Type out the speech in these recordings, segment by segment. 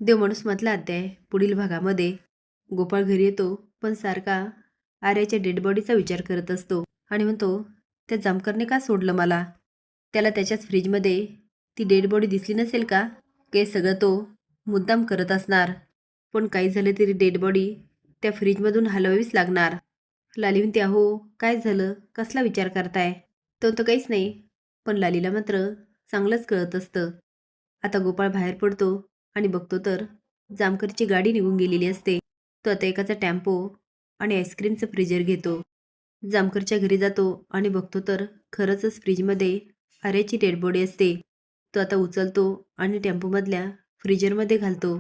देव माणूस मधला अध्याय पुढील भागामध्ये गोपाळ घरी येतो, पण सारखा आर्याच्या डेड बॉडीचा विचार करत असतो आणि म्हणतो, त्या जामकरने का सोडलं मला? त्याला त्याच्याच फ्रीजमध्ये ती डेड बॉडी दिसली नसेल का? हे सगळं तो मुद्दाम करत असणार, पण काही झालं तरी डेड बॉडी त्या फ्रीजमधून हलवावीच लागणार. लाली म्हणते, अहो काय झालं, कसला विचार करताय? तो काहीच नाही, पण लालीला मात्र चांगलंच कळत असतं. आता गोपाळ बाहेर पडतो आणि बघतो तर जामकरची गाडी निघून गेलेली असते. तो आता एकाचा टेम्पो आणि आईस्क्रीमचं फ्रीजर घेतो. जामकरच्या घरी जातो आणि बघतो तर खरंच फ्रीजमध्ये आर्याची डेड बॉडी असते. तो आता उचलतो आणि टेम्पोमधल्या फ्रीजरमध्ये घालतो.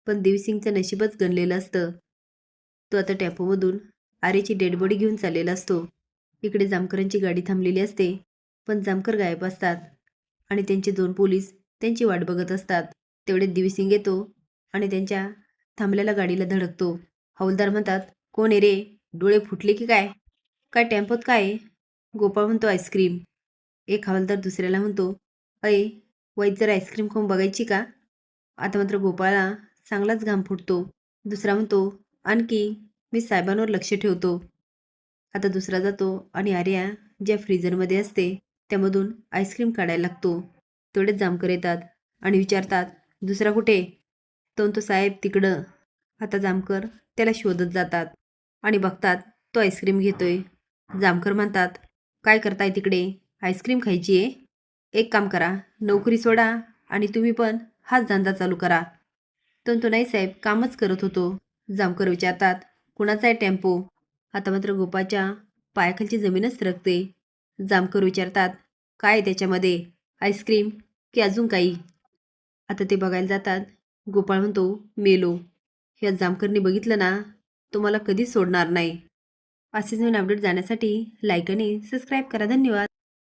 पण देवसिंगचं नशीबच गणलेलं असतं. तो आता टेम्पोमधून आर्याची डेड बॉडी घेऊन चाललेला असतो. इकडे जामकरांची गाडी थांबलेली असते, पण जामकर गायब असतात आणि त्यांचे 2 पोलीस त्यांची वाट बघत असतात. तेवढे दिवसिंग येतो आणि त्यांच्या थांबलेल्या गाडीला धडकतो. हवालदार म्हणतात, कोण आहे रे? डोळे फुटले की काय? काय टेम्पोत काय आहे? गोपाळ म्हणतो, आईस्क्रीम. एक हवालदार दुसऱ्याला म्हणतो, अय वाईट जर आईस्क्रीम खाऊन बघायची का? आता मात्र गोपाळला चांगलाच घाम फुटतो. दुसरा म्हणतो, आणखी मी साहेबांवर लक्ष ठेवतो. आता दुसरा जातो आणि आर्या ज्या फ्रीजरमध्ये असते त्यामधून आईस्क्रीम काढायला लागतो. तेवढेच जामकर येतात आणि विचारतात, दुसरा कुठे? तो साहेब तिकडं. आता जामकर त्याला शोधत जातात आणि बघतात तो आईस्क्रीम घेतोय. जामकर म्हणतात, काय करताय तिकडे? आईस्क्रीम खायची आहे? एक काम करा, नोकरी सोडा आणि तुम्ही पण हाच धंदा चालू करा. तो नाही साहेब, कामच करत होतो. जामकर विचारतात, कुणाचा आहे टेम्पो? आता मात्र गोपाच्या पायाखालची जमीनच सरकते. जामकर विचारतात, काय आहे त्याच्यामध्ये? आईस्क्रीम की अजून काही? आता ते बघायला जातात. गोपाळ म्हणतो, मेलो. ह्या जामकरने बघितलं ना, तो मला कधीच सोडणार नाही. असेच नवीन अपडेट जाण्यासाठी लाईक आणि सबस्क्राईब करा. धन्यवाद.